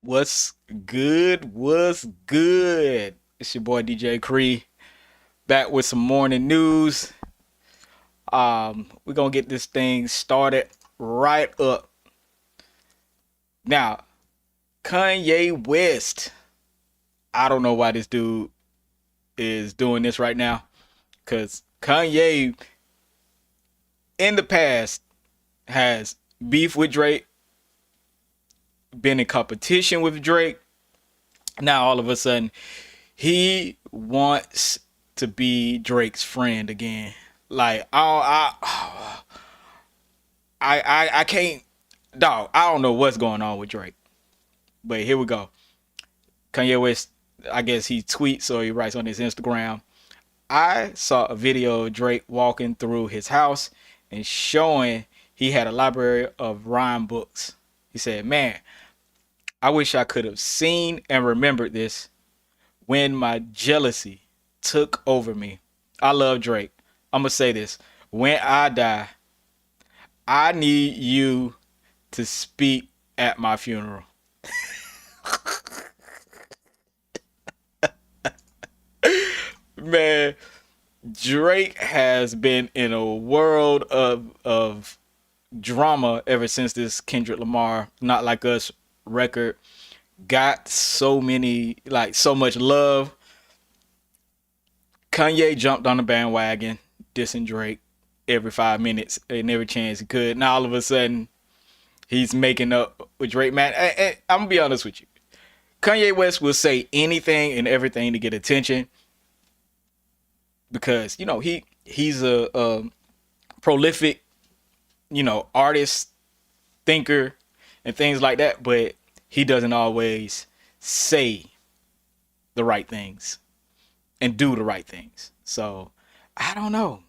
What's good? What's good? It's your boy DJ Cree back with some morning news. We're gonna get this thing started right up. Now, Kanye West. I don't know why this dude is doing this right now. Cause Kanye in the past has beef with Drake, been in competition with Drake. Now all of a sudden he wants to be Drake's friend again. Like I can't, dog. I don't know what's going on with Drake, but here we go. Kanye West, I guess he tweets or he writes on his Instagram. I saw a video of Drake walking through his house and showing he had a library of rhyme books. He said, "Man, I wish I could have seen and remembered this when my jealousy took over me. I love Drake. I'm going to say this. When I die, I need you to speak at my funeral." Man, Drake has been in a world of drama ever since this Kendrick Lamar Not Like Us record got so many, like, so much love. Kanye jumped on the bandwagon, dissing Drake every 5 minutes and every chance he could. Now all of a sudden, he's making up with Drake. Man, I'm gonna be honest with you. Kanye West will say anything and everything to get attention because he's a prolific, artist, thinker, and things like that. But he doesn't always say the right things and do the right things. So I don't know.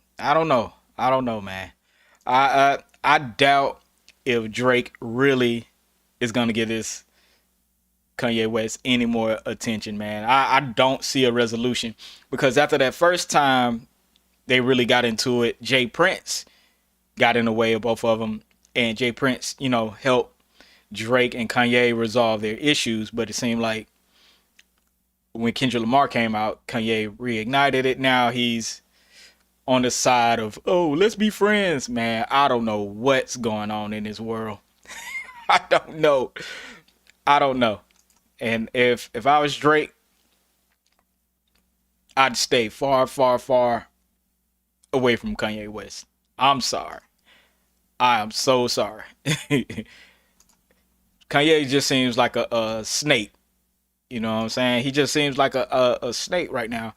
Man. I doubt if Drake really is gonna get this Kanye West any more attention, man. I don't see a resolution because after that first time they really got into it, Jay Prince got in the way of both of them, and Jay Prince, helped Drake and Kanye resolve their issues. But it seemed like when Kendrick Lamar came out, Kanye reignited it. Now he's on the side of, oh, let's be friends. Man, I don't know what's going on in this world. I don't know. And if I was Drake, I'd stay far, far, far away from Kanye West. I'm sorry. I am so sorry. Kanye just seems like a snake. You know what I'm saying? He just seems like a snake right now.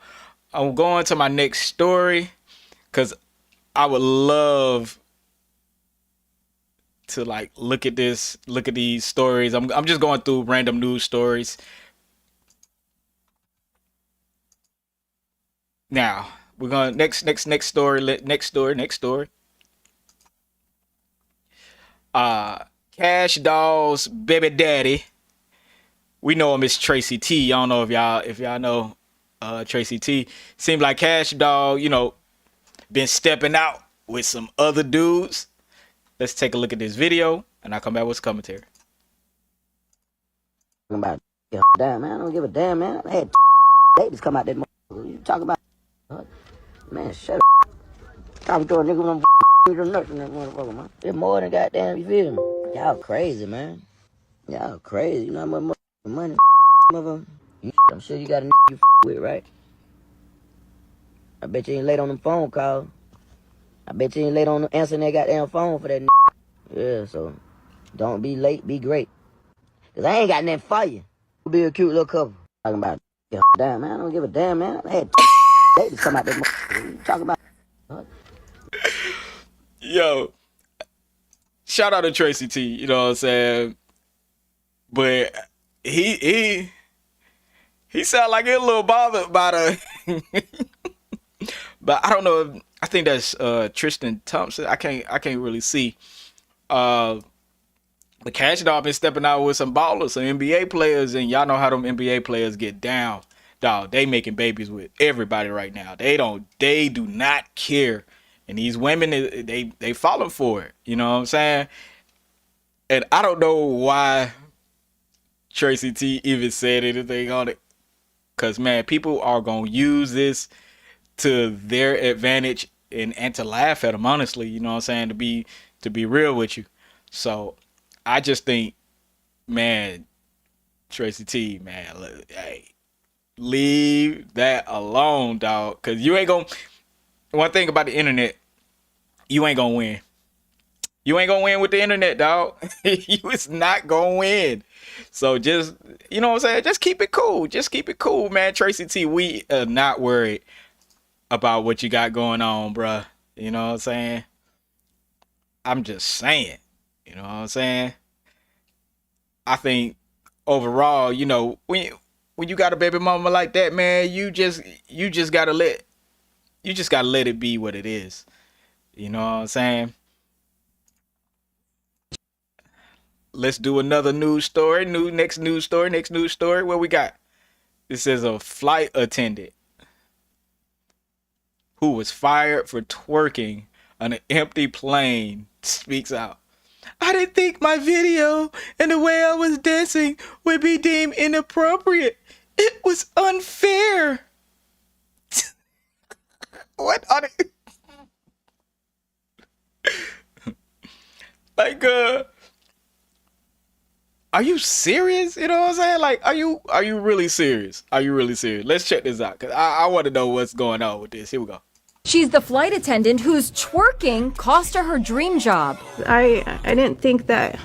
I'm going to my next story because I would love to like look at these stories. I'm just going through random news stories. Now we're going next story. Next story. Cash Doll's baby daddy. We know him as Tracy T. I don't know if y'all know Tracy T. Seems like Cash Doll, been stepping out with some other dudes. Let's take a look at this video, and I'll come back with some commentary. About damn man, I don't give a damn man. I had ladies come out that motherfucker. You talking about man? Shut up. Talking to a nigga when I'm nuts in that motherfucker, man. It's more than goddamn. You feel me? Y'all crazy, man. Y'all crazy. You know how much money, motherfucker. I'm sure you got a nigga you with, right? I bet you ain't late on them phone calls. I bet you ain't late on answering that goddamn phone for that nigga. Yeah, so don't be late, be great. Cause I ain't got nothing for you. Be a cute little couple. Talking about damn man, I don't give a damn man. I had ladies come out that motherfucker. You talking about Yo, shout out to Tracy T. You know what I'm saying? But he sound like he a little bothered by the. But I don't know. I think that's Tristan Thompson. I can't really see. But Cash Dog been stepping out with some ballers, some NBA players, and y'all know how them NBA players get down. Dog, they making babies with everybody right now. They do not care. And these women, they falling for it. You know what I'm saying? And I don't know why Tracy T even said anything on it. Cause man, people are gonna use this to their advantage and to laugh at them, honestly, you know what I'm saying, to be real with you. So I just think, man, Tracy T, man, hey, leave that alone, dog. Cause you ain't gonna, one thing about the internet, you ain't gonna win. You ain't gonna win with the internet, dog. You is not gonna win. So just, you know what I'm saying, just keep it cool. Just keep it cool, man. Tracy T, we are not worried about what you got going on, bruh. You know what I'm saying? I'm just saying. You know what I'm saying? I think overall, you know, when you got a baby mama like that, man, you just gotta let it be what it is. You know what I'm saying? Let's do another news story. Next news story. Next news story. What we got? This is a flight attendant who was fired for twerking on an empty plane speaks out. I didn't think my video and the way I was dancing would be deemed inappropriate. It was unfair. What are they? Like, are you serious? You know what I'm saying? Like, are you really serious? Are you really serious? Let's check this out, because I want to know what's going on with this. Here we go. She's the flight attendant whose twerking cost her dream job. I didn't think that,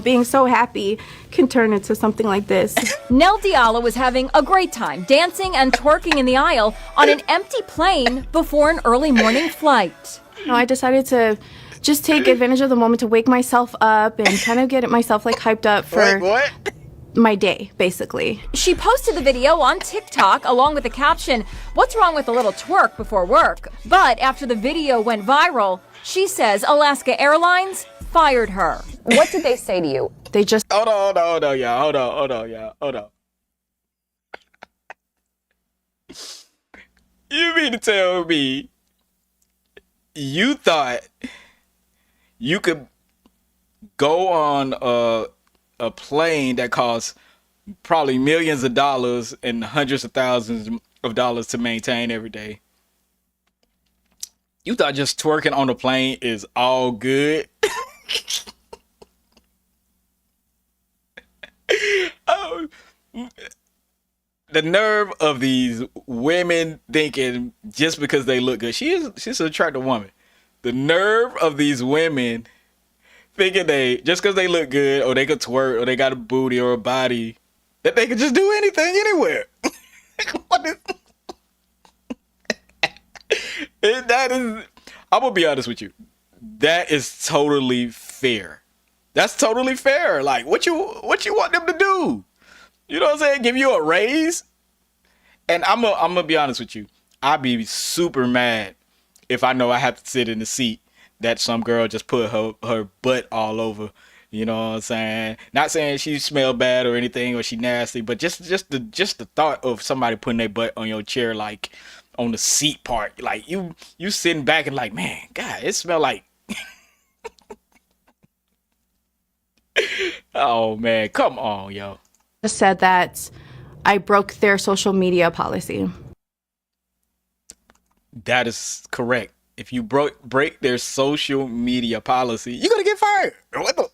being so happy can turn into something like this. Nell Diallo was having a great time dancing and twerking in the aisle on an empty plane before an early morning flight. I decided to just take advantage of the moment to wake myself up and kind of get myself hyped up for my day, basically. She posted the video on TikTok along with the caption, "What's wrong with a little twerk before work?" But after the video went viral, she says Alaska Airlines fired her. What did they say to you? They just... Hold on, y'all. You mean to tell me you thought you could go on a plane that costs probably millions of dollars and hundreds of thousands of dollars to maintain every day? You thought just twerking on the plane is all good? Oh, the nerve of these women thinking just because they look good. She's an attractive woman. The nerve of these women thinking just because they look good or they could twerk or they got a booty or a body, that they could just do anything anywhere. That is, I'm gonna be honest with you, that is totally fair. That's totally fair. Like, what you want them to do? You know what I'm saying? Give you a raise? And I'm gonna be honest with you, I'd be super mad if I know I have to sit in the seat that some girl just put her butt all over. You know what I'm saying? Not saying she smell bad or anything or she nasty, but just the thought of somebody putting their butt on your chair, like on the seat part, like you sitting back and like, man, God, it smell like. Oh man, come on, yo. said that I broke their social media policy. That is correct. If you break their social media policy, you're gonna get fired. What the?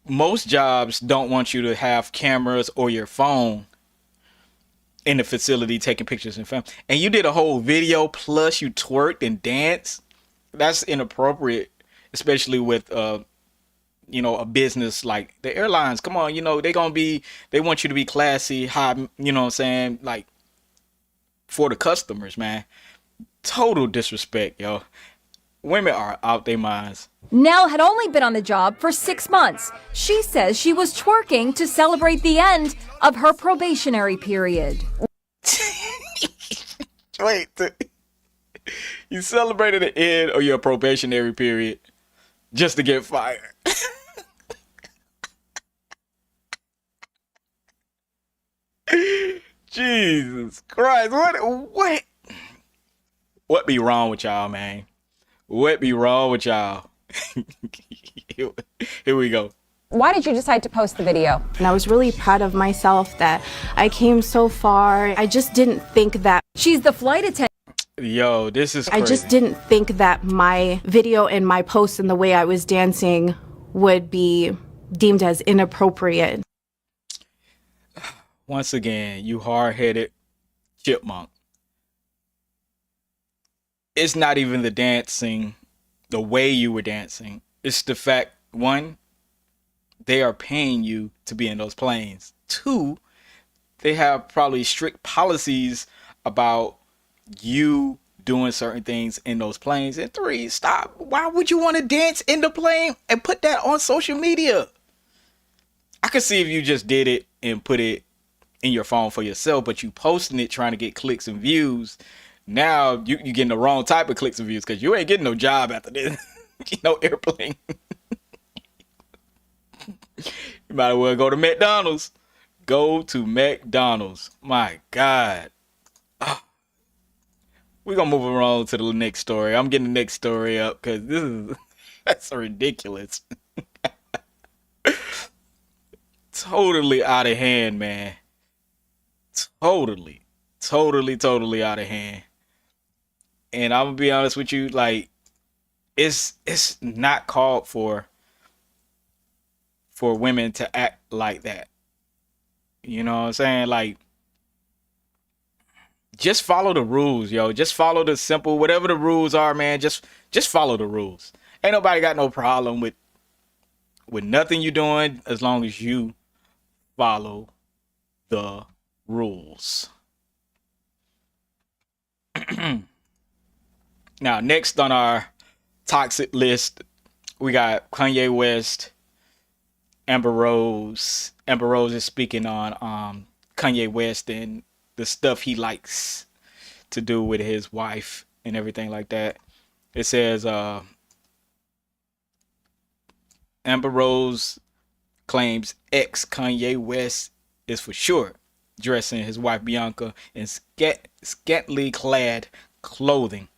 Most jobs don't want you to have cameras or your phone in the facility taking pictures and film. And you did a whole video plus you twerked and danced. That's inappropriate, especially with a business like the airlines. Come on, they want you to be classy, high, you know what I'm saying? Like, for the customers, man. Total disrespect, yo. Women are out their minds. Nell had only been on the job for 6 months. She says she was twerking to celebrate the end of her probationary period. Wait, you celebrated the end of your probationary period just to get fired. Jesus Christ, what be wrong with y'all, man? What be wrong with y'all? Here we go. Why did you decide to post the video? And I was really proud of myself that I came so far. I just didn't think that She's the flight attendant. Yo, this is crazy. I just didn't think that my video and my post and the way I was dancing would be deemed as inappropriate. Once again, you hard-headed chipmunk. It's not even the dancing, the way you were dancing. It's the fact, one, they are paying you to be in those planes. Two, they have probably strict policies about you doing certain things in those planes. And three, stop. Why would you want to dance in the plane and put that on social media? I could see if you just did it and put it in your phone for yourself, but you posting it trying to get clicks and views. Now you getting the wrong type of clicks and views because you ain't getting no job after this. No airplane. You might as well go to McDonald's. Go to McDonald's. My God. We're going to move on to the next story. I'm getting the next story up because this is that's ridiculous. Totally out of hand, man. Totally out of hand. And I'm going to be honest with you, like, it's not called for women to act like that. You know what I'm saying? Like, just follow the rules, yo. Just follow the simple, whatever the rules are, man. Just follow the rules. Ain't nobody got no problem with nothing you doing as long as you follow the rules. Now, next on our toxic list, we got Kanye West, Amber Rose. Amber Rose is speaking on Kanye West and the stuff he likes to do with his wife and everything like that. It says Amber Rose claims ex Kanye West is for sure dressing his wife Bianca in scantily clad clothing.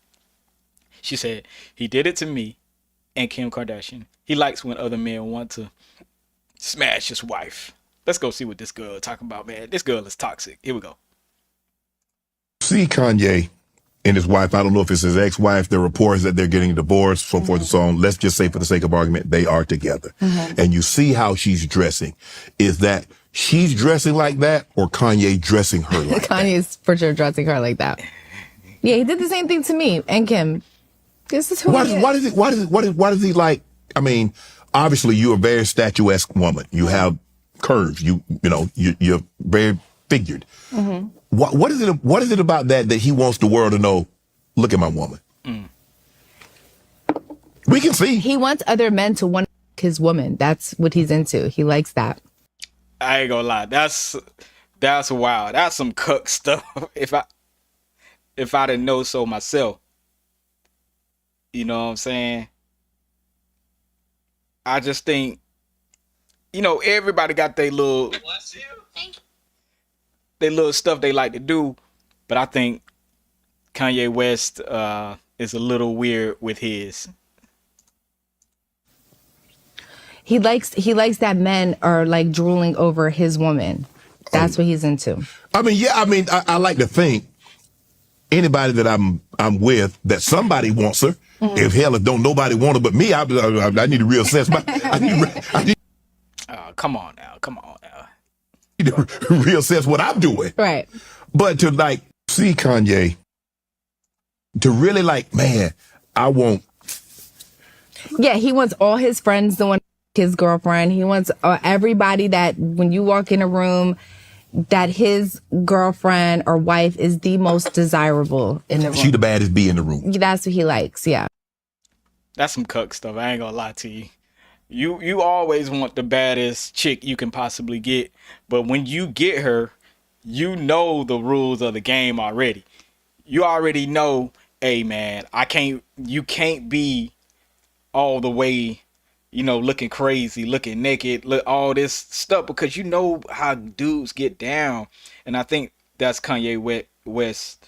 She said, he did it to me and Kim Kardashian. He likes when other men want to smash his wife. Let's go see what this girl is talking about, man. This girl is toxic. Here we go. See Kanye and his wife. I don't know if it's his ex-wife. There are reports that they're getting divorced, so forth and so on. Let's just say, for the sake of argument, they are together. And you see how she's dressing. Is that she's dressing like that, or Kanye dressing her like that? Kanye's for sure dressing her like that. Yeah, he did the same thing to me and Kim. This is who he is. Why does he like? I mean, obviously you're a very statuesque woman. You have curves. You're very figured. What is it about that he wants the world to know? Look at my woman. We can see. He wants other men to want his woman. That's what he's into. He likes that. I ain't gonna lie. That's wild. That's some cuck stuff. If I didn't know so myself. You know what I'm saying? I just think, everybody got their little stuff they like to do, but I think Kanye West is a little weird with his. He likes that men are like drooling over his woman. That's what he's into. I like to think anybody that I'm with, that somebody wants her. If don't nobody want her but me, I need to reassess Come on now. I need to reassess what I'm doing. Right. But to like see Kanye, to really like, man, I won't. Yeah, he wants all his friends to want his girlfriend. He wants everybody that when you walk in a room, that his girlfriend or wife is the most desirable in the room. She the baddest bee in the room. That's what he likes, yeah. That's some cuck stuff. I ain't gonna lie to you. You always want the baddest chick you can possibly get, but when you get her, you know the rules of the game already. You already know, hey man, you can't be all the way, looking crazy, looking naked, all this stuff, because you know how dudes get down. And I think that's Kanye West's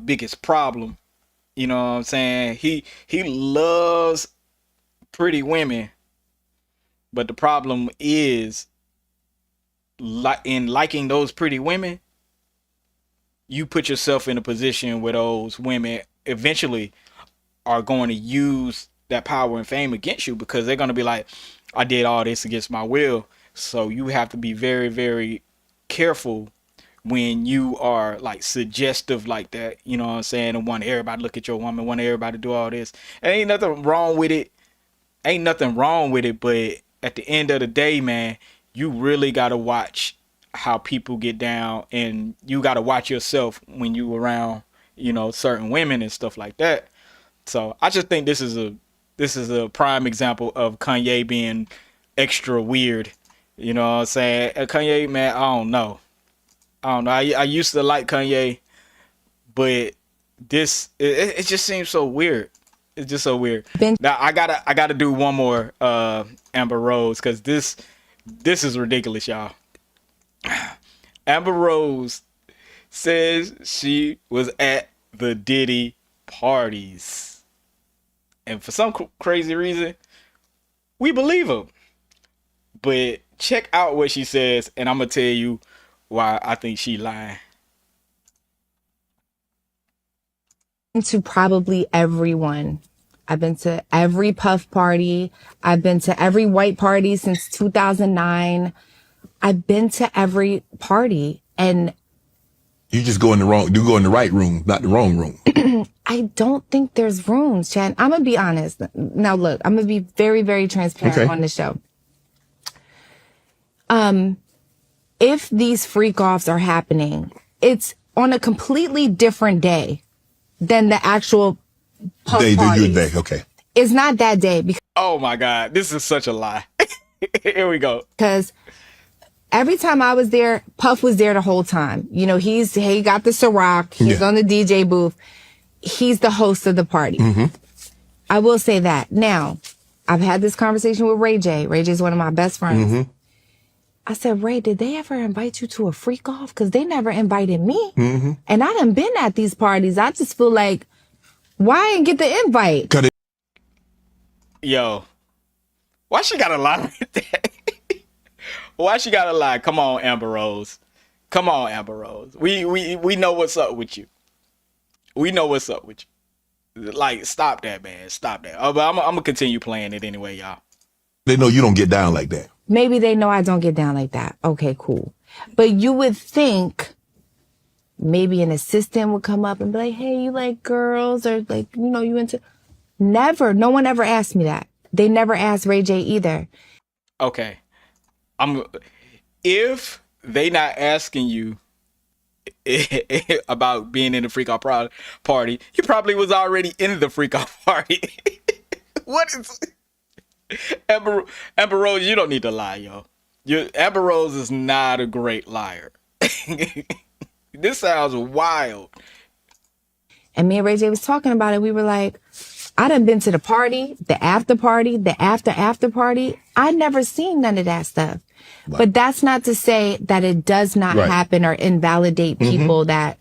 biggest problem. You know what I'm saying? He loves pretty women, but the problem is, in liking those pretty women, you put yourself in a position where those women eventually are going to use that power and fame against you, because they're going to be like, I did all this against my will. So you have to be very, very careful when you are like suggestive like that, you know what I'm saying, and want everybody to look at your woman, want everybody to do all this. And ain't nothing wrong with it. But at the end of the day, man, you really got to watch how people get down, and you got to watch yourself when you around, you know, certain women and stuff like that. So I just think this is a prime example of Kanye being extra weird. You know what I'm saying? Kanye, man, I don't know. I used to like Kanye, but it just seems so weird. It's just so weird. Now I gotta do one more Amber Rose, because this is ridiculous, y'all. Amber Rose says she was at the Diddy parties, and for some crazy reason, we believe her. But check out what she says, and I'm gonna tell you why I think she lying. To probably everyone. I've been to every Puff party. I've been to every white party since 2009. I've been to every party, and You go in the right room, not the wrong room. I don't think there's rooms, Chad. I'm gonna be honest. Now look, I'm gonna be very, very transparent on the show. If these freak offs are happening, it's on a completely different day than the actual Puff parties. Day, okay. It's not that day because, Oh my God, this is such a lie. Here we go. because every time I was there, Puff was there the whole time. You know, he got the Ciroc. He's on the DJ booth. He's the host of the party. I will say that. Now, I've had this conversation with Ray J. Ray J is one of my best friends. I said, Ray, did they ever invite you to a freak off? Because they never invited me. And I done been at these parties. I just feel like, why I didn't get the invite? Yo, why she gotta lie like that? Why she gotta lie? Come on, Amber Rose. Come on, Amber Rose. We know what's up with you. We know what's up with you. Like, stop that, man. Stop that. But I'm gonna continue playing it anyway, y'all. They know you don't get down like that. Maybe they know I don't get down like that. Okay, cool. But you would think maybe an assistant would come up and be like, hey, you like girls, or like, you know, you into... Never. No one ever asked me that. They never asked Ray J either. Okay. If they not asking you about being in the freak out party, you probably was already in the freak out party. What is... Amber Rose, you don't need to lie, yo. Amber Rose is not a great liar. This sounds wild. And me and Ray J was talking about it. We were like, I done been to the party, the after party, the after party. I never seen none of that stuff. Right. But that's not to say that it does not happen or invalidate people that...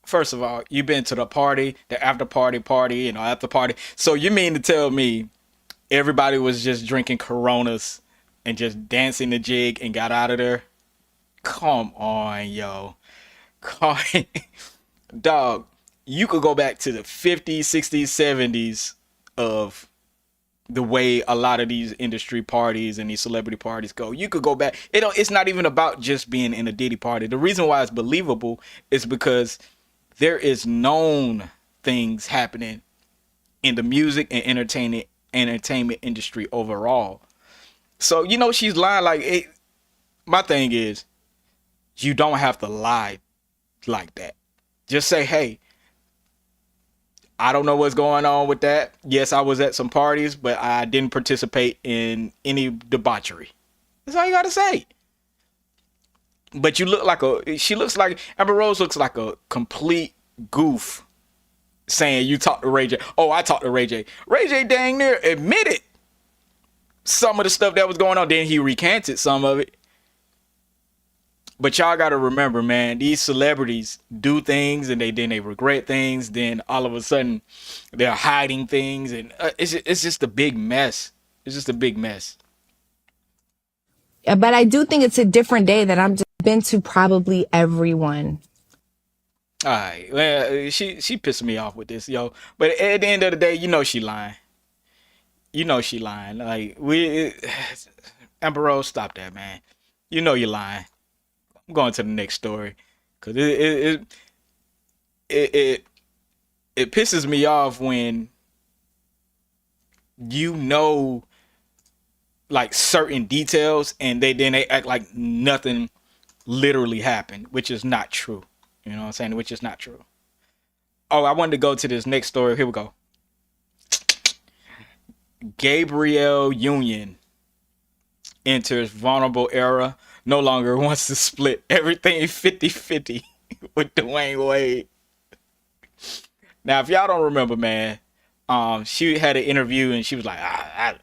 First of all, you've been to the party, the after party, you know, after party. So you mean to tell me everybody was just drinking Coronas and just dancing the jig and got out of there? Come on, yo. Come on. Dog, you could go back to the 50s, 60s, 70s of the way a lot of these industry parties and these celebrity parties go. You could go back. It's not even about just being in a Diddy party. The reason why it's believable is because there is known things happening in the music and entertainment industry overall. So, you know, she's lying. Like, my thing is, you don't have to lie like that. Just say, hey, I don't know what's going on with that. Yes, I was at some parties, but I didn't participate in any debauchery. That's all you gotta say. But Amber Rose looks like a complete goof saying you talked to Ray J. Oh, I talked to Ray J. Ray J dang near admitted some of the stuff that was going on. Then he recanted some of it. But y'all gotta remember, man, these celebrities do things and they regret things. Then all of a sudden, they're hiding things, and it's just a big mess. It's just a big mess. But I do think it's a different day that I'm just been to probably everyone. All right, well, she pissing me off with this, yo. But at the end of the day, you know she lying. You know she lying. Like Amber Rose, stop that, man. You know you're lying. I'm going to the next story, cause it it pisses me off when you know like certain details and they act like nothing literally happened, which is not true. You know what I'm saying? Which is not true. Oh, I wanted to go to this next story. Here we go. Gabrielle Union enters vulnerable era, no longer wants to split everything 50-50 with Dwayne Wade. Now, if y'all don't remember, man, she had an interview and she was like, I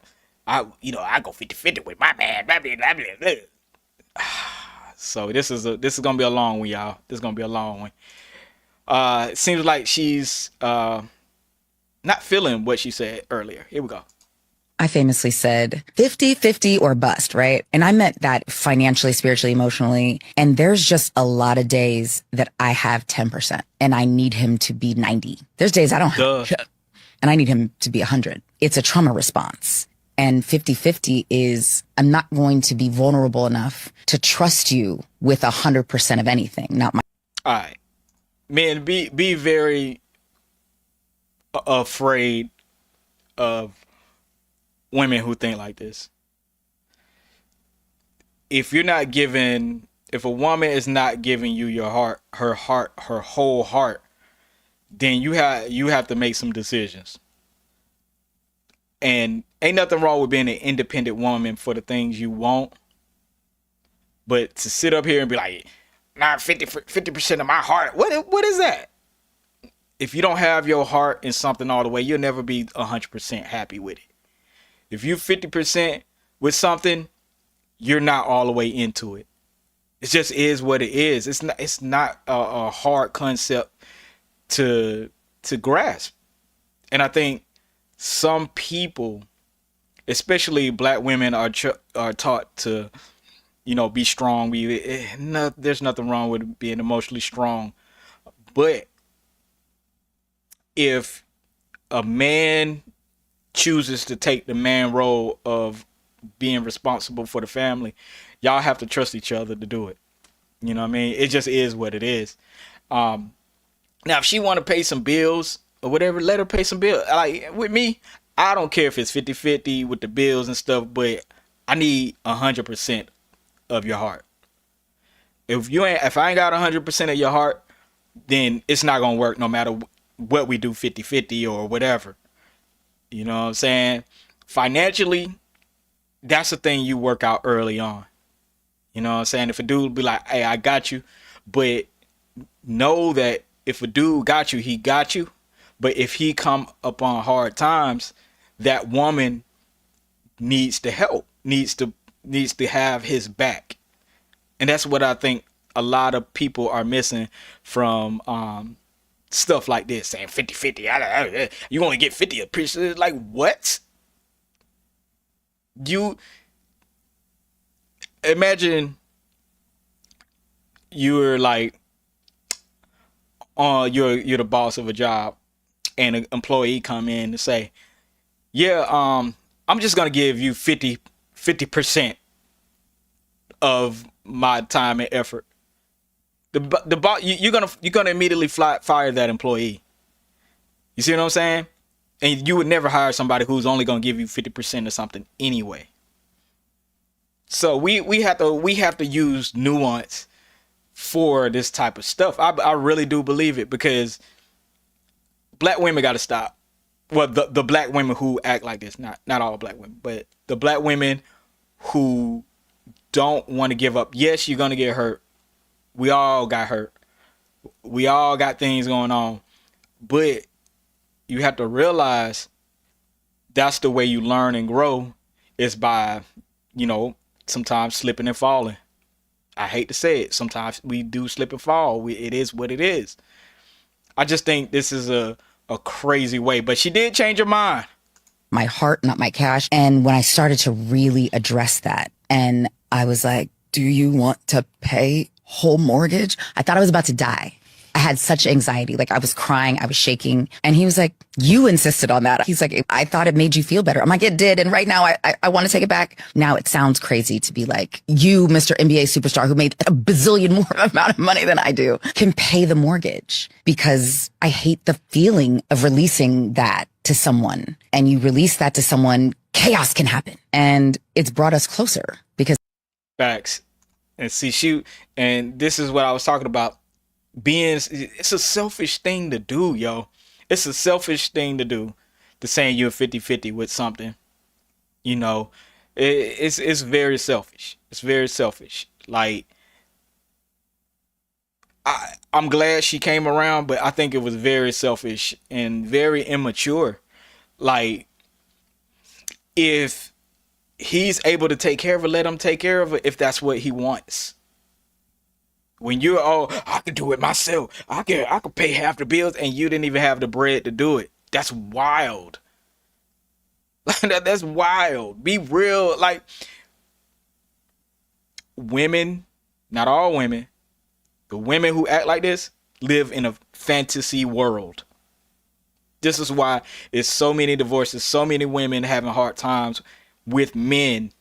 go 50-50 with my man. Blah, blah, blah, blah. So this is gonna be a long one, y'all. This is gonna be a long one. It seems like she's not feeling what she said earlier. Here we go. I famously said 50-50 or bust, right? And I meant that financially, spiritually, emotionally. And there's just a lot of days that I have 10% and I need him to be 90. There's days I don't have shit and I need him to be 100. It's a trauma response. And 50-50 is I'm not going to be vulnerable enough to trust you with 100% of anything, not my. All right. Men, be very afraid of women who think like this. If a woman is not giving you your heart, her whole heart, then you have to make some decisions. And ain't nothing wrong with being an independent woman for the things you want. But to sit up here and be like, nah, 50% of my heart, what is that? If you don't have your heart in something all the way, you'll never be 100% happy with it. If you're 50% with something, you're not all the way into it. It just is what it is. It's not a hard concept to grasp. And I think some people, especially black women, are taught to, be strong. There's nothing wrong with being emotionally strong. But if a man chooses to take the man role of being responsible for the family, y'all have to trust each other to do it. You know what I mean? It just is what it is. Now, if she want to pay some bills or whatever, let her pay some bills. Like with me, I don't care if it's 50-50 with the bills and stuff, but I need 100% of your heart. If I ain't got 100% of your heart, then it's not gonna work no matter what we do 50-50 or whatever. You know what I'm saying? Financially, that's the thing you work out early on. You know what I'm saying? If a dude be like, hey, I got you, but know that if a dude got you, he got you. But if he come upon hard times, that woman needs to help, needs to have his back. And that's what I think a lot of people are missing from stuff like this, saying 50-50. You only get 50%. Like, what? You imagine you're like you're the boss of a job and an employee come in and say, yeah, I'm just gonna give you 50% of my time and effort. The boss, you're gonna immediately fire that employee. You see what I'm saying? And you would never hire somebody who's only gonna give you 50% of something anyway. So we have to use nuance for this type of stuff. I really do believe it, because black women got to stop. Well, the black women who act like this, not all black women, but the black women who don't want to give up. Yes, you're gonna get hurt. We all got hurt. We all got things going on. But you have to realize that's the way you learn and grow, is by, sometimes slipping and falling. I hate to say it. Sometimes we do slip and fall. It is what it is. I just think this is a crazy way. But she did change her mind. My heart, not my cash. And when I started to really address that, and I was like, do you want to pay whole mortgage? I thought I was about to die. I had such anxiety. Like I was crying, I was shaking. And he was like, you insisted on that. He's like, I thought it made you feel better. I'm like, it did. And right now I want to take it back. Now it sounds crazy to be like, you, Mr. NBA superstar who made a bazillion more amount of money than I do, can pay the mortgage, because I hate the feeling of releasing that to someone. And you release that to someone, chaos can happen. And it's brought us closer because. Facts. And see, and this is what I was talking about. It's a selfish thing to do, yo. It's a selfish thing to do, to saying you're 50-50 with something. You know, it's very selfish. It's very selfish. Like, I'm glad she came around, but I think it was very selfish and very immature. Like, if he's able to take care of her, let him take care of her if that's what he wants. When you're, I can do it myself. I can pay half the bills, and you didn't even have the bread to do it. That's wild. That's wild. Be real. Like, women, not all women, the women who act like this live in a fantasy world. This is why it's so many divorces, so many women having hard times with men.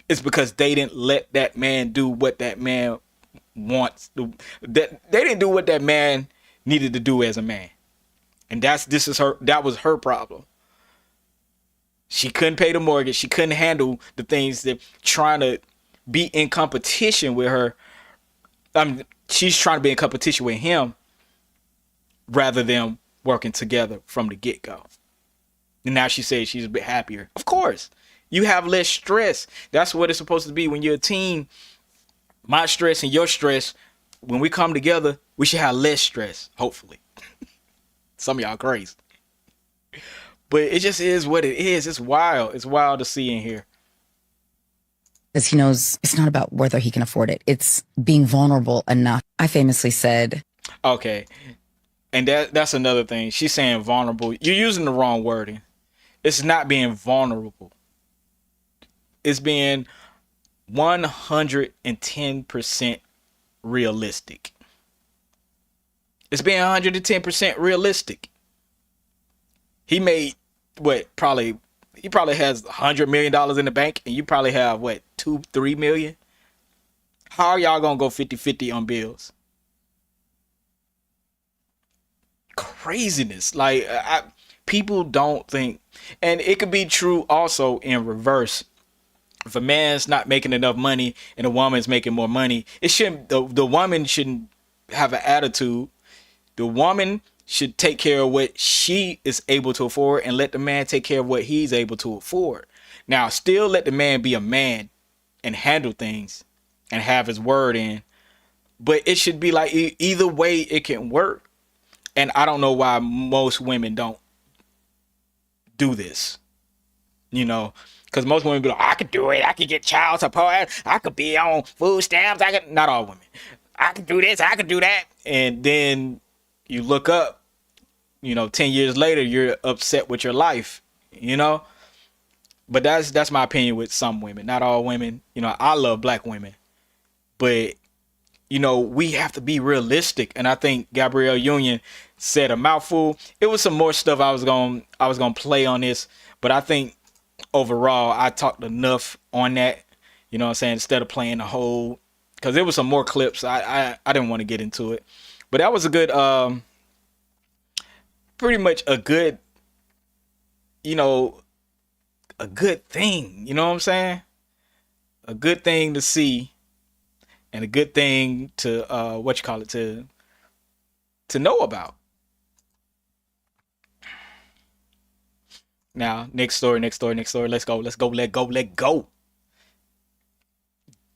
It's because they didn't let that man do what that man wants. That they didn't do what that man needed to do as a man. And that was her problem. She couldn't pay the mortgage. She couldn't handle the things that trying to be in competition with her. She's trying to be in competition with him rather than working together from the get-go. And now she says she's a bit happier. Of course, you have less stress. That's what it's supposed to be when you're a team. My stress and your stress, when we come together, we should have less stress, hopefully. Some of y'all crazy. But it just is what it is. It's wild. It's wild to see in here. Because he knows it's not about whether he can afford it. It's being vulnerable enough. I famously said. Okay. And that's another thing. She's saying vulnerable. You're using the wrong wording. It's not being vulnerable. It's being 110% realistic. It's being 110% realistic. He made he probably has $100 million in the bank, and you probably have $2-3 million. How are y'all gonna go 50-50 on bills? Craziness. Like, people don't think, and it could be true also in reverse. If a man's not making enough money and a woman's making more money, the woman shouldn't have an attitude. The woman should take care of what she is able to afford and let the man take care of what he's able to afford. Now, still let the man be a man and handle things and have his word in. But it should be like either way it can work. And I don't know why most women don't do this. You know, because most women be like, I could do it. I could get child support. I could be on food stamps. Not all women. I could do this. I could do that. And then you look up, 10 years later, you're upset with your life, But that's my opinion with some women. Not all women. I love black women. But, we have to be realistic. And I think Gabrielle Union said a mouthful. It was some more stuff I was gonna play on this. But I think overall, I talked enough on that. You know what I'm saying? Instead of playing the whole, because there was some more clips. I didn't want to get into it. But that was a good, pretty much a good, a good thing. You know what I'm saying? A good thing to see, and a good thing to to know about. Now, next story. Let's go.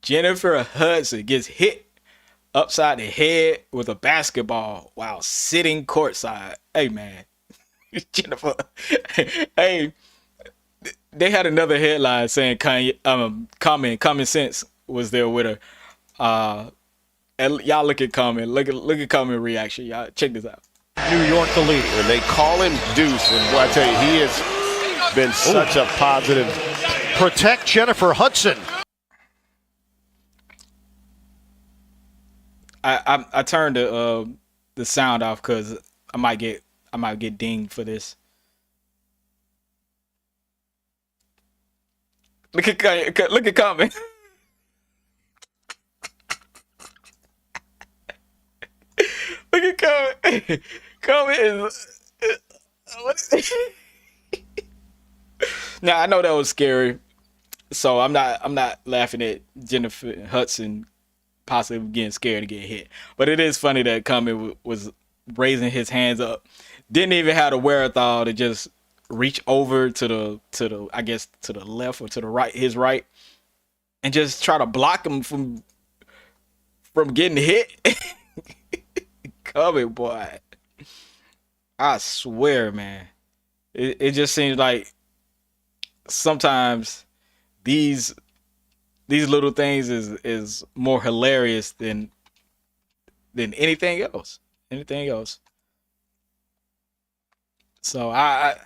Jennifer Hudson gets hit upside the head with a basketball while sitting courtside. Hey, man. Jennifer. Hey, they had another headline saying Kanye, Common Sense was there with her. And y'all look at comment. Look at comment reaction. Y'all check this out. New York the leader. And they call him Deuce. And boy, I tell you, he has been such a positive. Protect Jennifer Hudson. I turned the sound off because I might get dinged for this. Look at comment. Look at comment. Comment is what is now I know that was scary, so I'm not laughing at Jennifer Hudson possibly getting scared to get hit, but it is funny that comment was raising his hands up, didn't even have the wherewithal to just reach over to the I guess to the left or to the right, his right, and just try to block him from getting hit. Comment, boy, I swear, man, it just seems like sometimes these little things is more hilarious than anything else. So I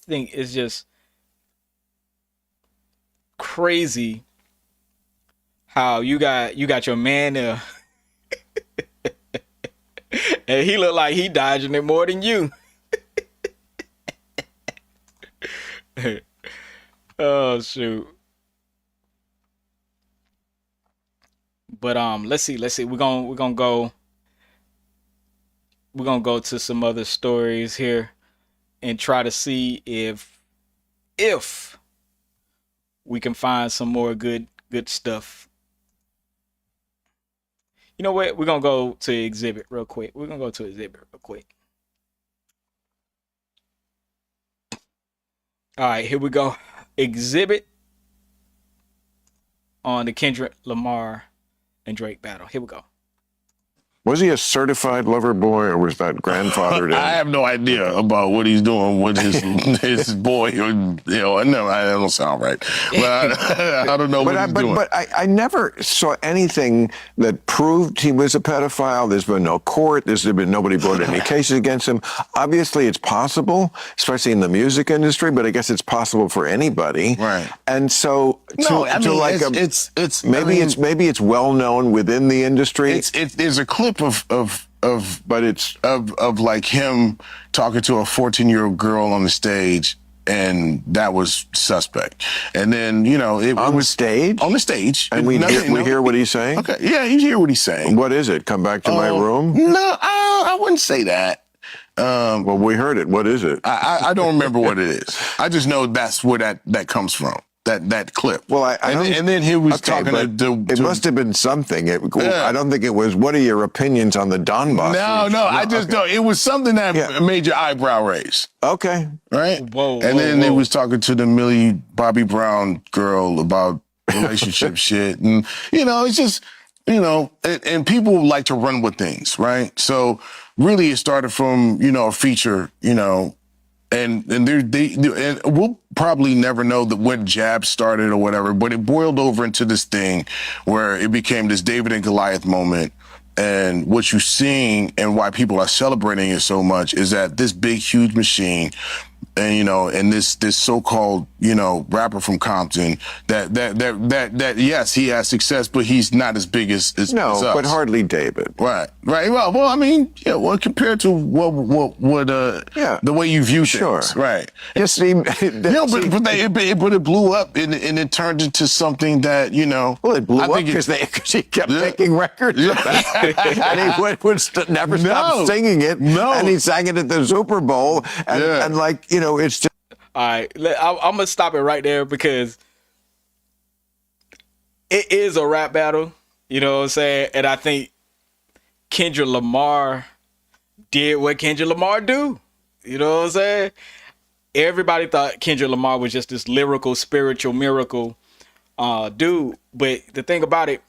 think it's just crazy how you got your man there and he look like he dodging it more than you. Oh shoot. But let's see. We're gonna go to some other stories here and try to see if we can find some more good stuff. You know what? We're gonna go to Exhibit real quick. All right, here we go. Exhibit on the Kendrick Lamar and Drake battle. Here we go. Was he a certified lover boy, or was that grandfathered in? I have no idea about what he's doing with his boy. No, that don't sound right. But I don't know what he's doing. But I never saw anything that proved he was a pedophile. There's been no court. There's been nobody brought any cases against him. Obviously, it's possible, especially in the music industry. But I guess it's possible for anybody. Right. And so, maybe it's it's well known within the industry. There's a clip of like him talking to a 14-year-old girl on the stage, and that was suspect. And then it was on the stage, and we hear what he's saying. Okay, yeah, you hear what he's saying. What is it? Come back to my room? No, I wouldn't say that. Well, we heard it. What is it? I don't remember what it is. I just know that's where that comes from. That clip. Well, and then he was talking to it must have been something. I don't think it was, what are your opinions on the Donbass? No, I just don't. It was something that made your eyebrow raise. Okay. Right? And then he was talking to the Millie Bobby Brown girl about relationship shit. And, it's just, and people like to run with things, right? So really it started from, a feature, and we'll probably never know when Jab started or whatever, but it boiled over into this thing where it became this David and Goliath moment. And what you're seeing and why people are celebrating it so much is that this big, huge machine, and and this so-called rapper from Compton that yes, he has success, but he's not as big as us. But hardly David. Right. Well, I mean, compared to the way you view things, right? Yes, but it blew up and it turned into something that Well, it blew up because he kept making records of that, and he would never stop singing it. No, and he sang it at the Super Bowl, and it's just. All right, I'm gonna stop it right there because it is a rap battle. You know what I'm saying? And I think Kendrick Lamar did what Kendrick Lamar do. You know what I'm saying? Everybody thought Kendrick Lamar was just this lyrical, spiritual miracle dude. But the thing about it,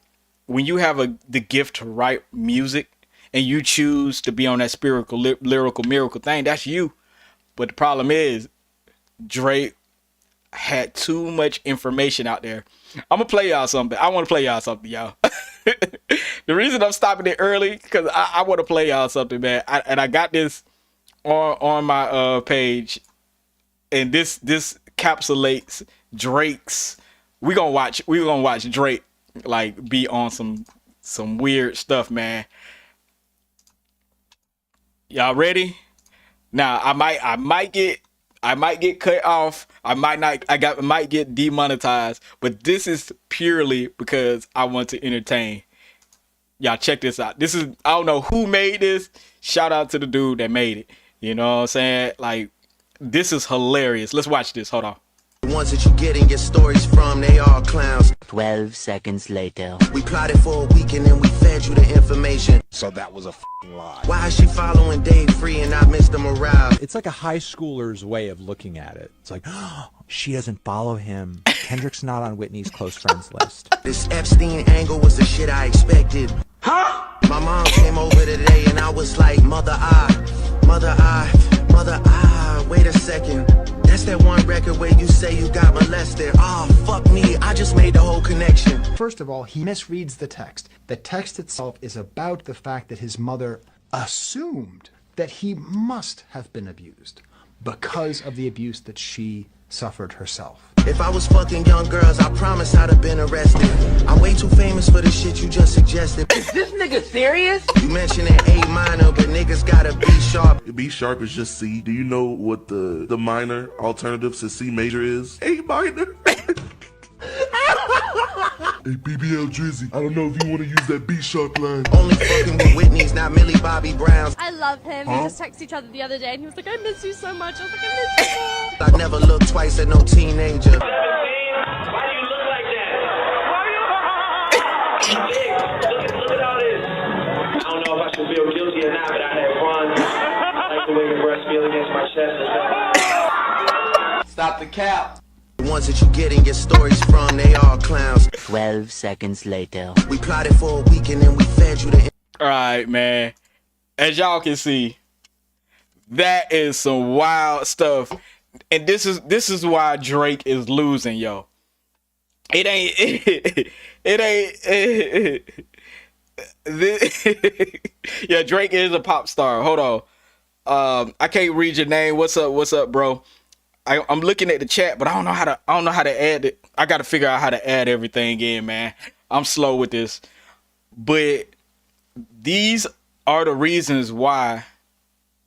when you have the gift to write music and you choose to be on that spiritual, lyrical miracle thing, that's you. But the problem is, Drake had too much information out there. I'm gonna play y'all something. I want to play y'all something, y'all. The reason I'm stopping it early because I want to play y'all something, man. I got this on my page, and this encapsulates Drake's. We gonna watch Drake like be on some weird stuff, man. Y'all ready? Now I might get cut off. I might get demonetized, but this is purely because I want to entertain. Y'all check this out. This is, I don't know who made this. Shout out to the dude that made it. You know what I'm saying? Like, this is hilarious. Let's watch this. Hold on. The ones that you getting your stories from, they all clowns. 12 seconds later. We plotted for a week and then we fed you the information. So that was a f***ing lie. Why is she following Dave Free and not Mr. Morale? It's like a high schooler's way of looking at it. It's like, oh, she doesn't follow him. Kendrick's not on Whitney's close friends list. This Epstein angle was the shit I expected. Huh? My mom came over today and I was like, mother, wait a second. That's that one record where you say you got molested. Oh, fuck me, I just made the whole connection. First of all, he misreads the text. The text itself is about the fact that his mother assumed that he must have been abused because of the abuse that she suffered herself. If I was fucking young girls, I promise I'd have been arrested. I'm way too famous for the shit you just suggested. Is this nigga serious? You mentioned an A minor, but niggas gotta be sharp. B sharp is just C. Do you know what the minor alternative to C major is? A minor. Hey, BBL Drizzy, I don't know if you want to use that B sharp line. Only fucking with Whitney's, not Millie Bobby Brown's. I love him. We just texted each other the other day and he was like, I miss you so much. I was like, I miss you more. I never looked twice at no teenager. 17? Why do you look like that? Look at all this. I don't know if I should feel guilty or not, but I had fun. I like the way your breasts feel against my chest and stuff. Stop the cap. The ones that you getting your stories from, they all clowns. 12 seconds later. We plotted for a week and then we fed you the... All right, man. As y'all can see, that is some wild stuff. And this is why Drake is losing, yo. It ain't yeah, Drake is a pop star. Hold on. I can't read your name. What's up, bro? I'm looking at the chat, but I don't know how to add it. I got to figure out how to add everything in, man. I'm slow with this. But these are the reasons why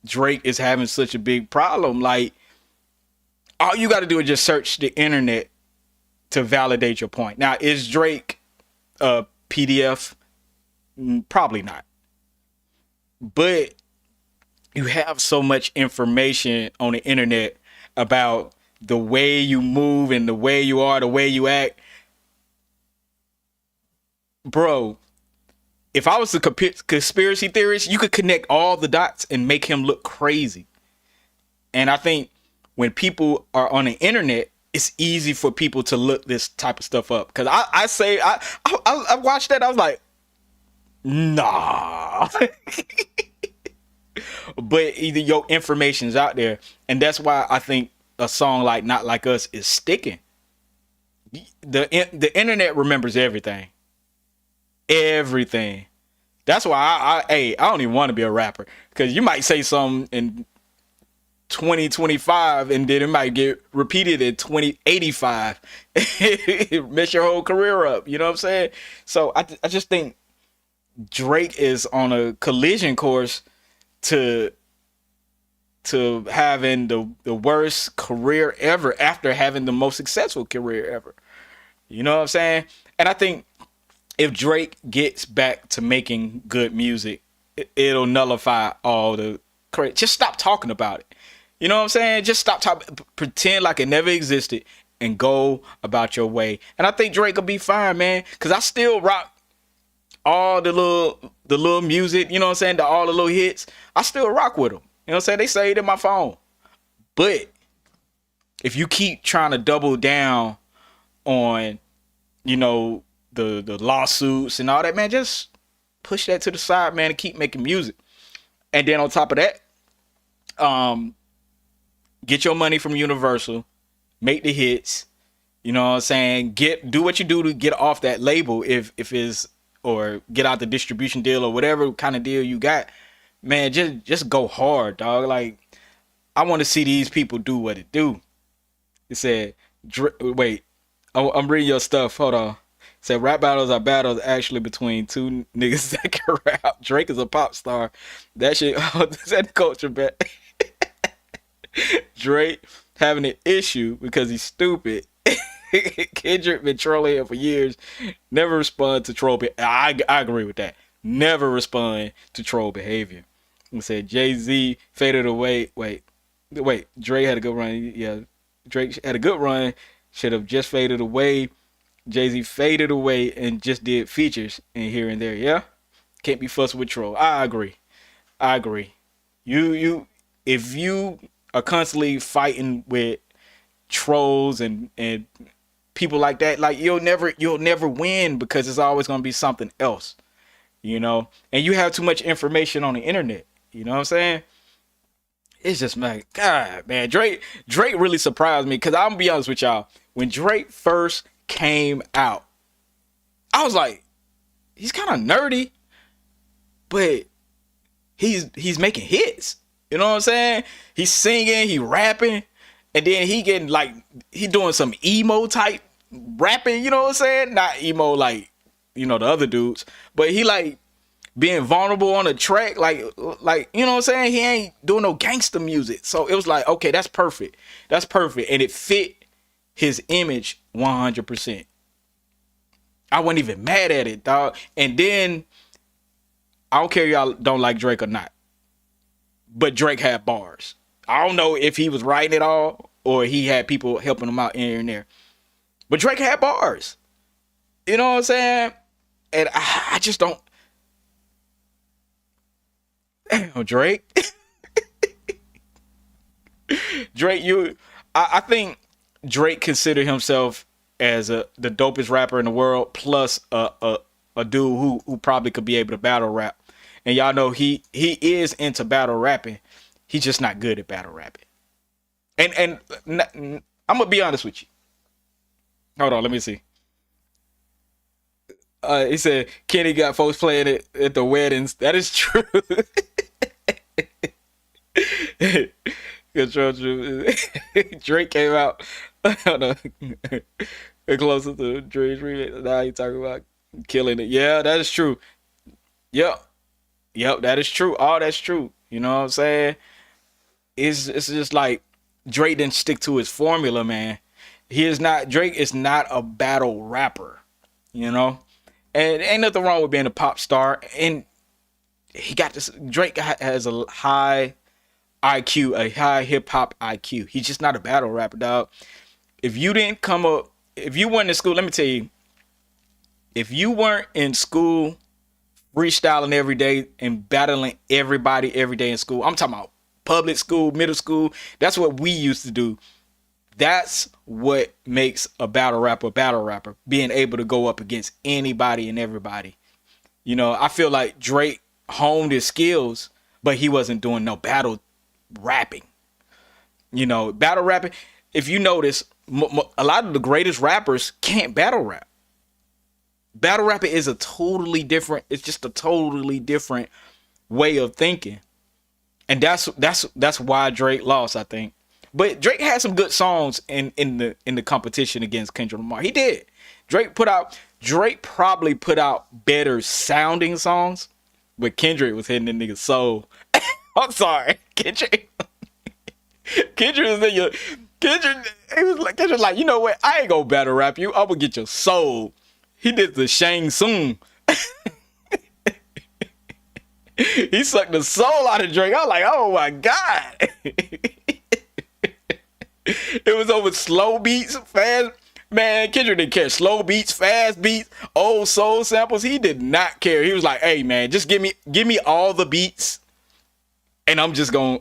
Drake is having such a big problem. Like, all you got to do is just search the internet to validate your point. Now, is Drake a PDF? Probably not. But you have so much information on the internet about the way you move and the way you are, the way you act. Bro, if I was a conspiracy theorist, you could connect all the dots and make him look crazy. And I think when people are on the internet, it's easy for people to look this type of stuff up. Because I watched that, I was like, nah. But either your information's out there, and that's why I think a song like Not Like Us is sticking. The internet remembers everything. Everything. That's why I don't even want to be a rapper, because you might say something in 2025 and then it might get repeated in 2085. Mess your whole career up. You know what I'm saying? So I just think Drake is on a collision course to having the worst career ever after having the most successful career ever. You know what I'm saying? And I think if Drake gets back to making good music, it'll nullify all the crazy. Just stop talking about it. You know what I'm saying? Just stop talking. Pretend like it never existed and go about your way. And I think Drake will be fine, man. Because I still rock all the little music, you know what I'm saying? All the little hits. I still rock with them. You know what I'm saying? They saved in my phone. But if you keep trying to double down on, you know, the lawsuits and all that, man, just push that to the side, man, and keep making music. And then on top of that, get your money from Universal, make the hits, you know what I'm saying? Do what you do to get off that label if it's or get out the distribution deal or whatever kind of deal you got, man, just go hard, dog. Like, I want to see these people do what it do. It said, wait, I'm reading your stuff. Hold on. It said, rap battles are battles actually between two niggas that can rap. Drake is a pop star. That shit, that culture bet. Drake having an issue because he's stupid. Kendrick been trolling him for years. Never respond to troll behavior. I agree with that. Never respond to troll behavior. It said Jay-Z faded away. Wait. Drake had a good run. Yeah, Drake had a good run. Should have just faded away. Jay-Z faded away and just did features and here and there. Yeah, can't be fussed with troll. I agree. You if you are constantly fighting with trolls and people like that, like you'll never win, because it's always gonna be something else, you know. And you have too much information on the internet. You know what I'm saying? It's just, man, God, man, Drake really surprised me, because I'm gonna be honest with y'all. When Drake first came out, I was like, he's kind of nerdy, but he's making hits. You know what I'm saying? He's singing, he rapping, and then he getting like, he doing some emo type rapping. You know what I'm saying? Not emo like, you know, the other dudes, but he like being vulnerable on a track, like you know what I'm saying? He ain't doing no gangster music. So it was like, okay, that's perfect. And it fit his image 100%. I wasn't even mad at it, dog. And then, I don't care if y'all don't like Drake or not, but Drake had bars. I don't know if he was writing it all or he had people helping him out here and there, but Drake had bars. You know what I'm saying? And I just don't. Damn, Drake. I think Drake considered himself as the dopest rapper in the world, plus a dude who probably could be able to battle rap. And y'all know he is into battle rapping. He's just not good at battle rapping. And I'm gonna be honest with you. Hold on, let me see. He said Kenny got folks playing it at the weddings. That is true. Control Drake came out. Closer to Drake's remix. Now you talking about killing it. Yeah, that is true. Yep, that is true. All that's true. You know what I'm saying? It's just like Drake didn't stick to his formula, man. Drake is not a battle rapper, you know? And ain't nothing wrong with being a pop star. And Drake has a high IQ, a high hip hop IQ. He's just not a battle rapper, dog. If you weren't in school, let me tell you, if you weren't in school freestyling every day and battling everybody every day in school, I'm talking about public school, middle school, that's what we used to do. That's what makes a battle rapper, being able to go up against anybody and everybody. You know, I feel like Drake honed his skills, but he wasn't doing no battle rapping. You know, battle rapping, if you notice, a lot of the greatest rappers can't battle rap. Battle rapping is it's just a totally different way of thinking. And that's why Drake lost, I think. But Drake had some good songs in the competition against Kendrick Lamar. He did. Drake probably put out better sounding songs, but Kendrick was hitting the nigga's soul. I'm sorry, Kendrick. Kendrick was in your Kendrick like, you know what? I ain't gonna battle rap you. I'm gonna get your soul. He did the Shang Tsung. He sucked the soul out of Drake. I was like, oh my God. It was over slow beats, fast. Man, Kendrick didn't care. Slow beats, fast beats, old soul samples. He did not care. He was like, hey man, just give me all the beats, and I'm just gonna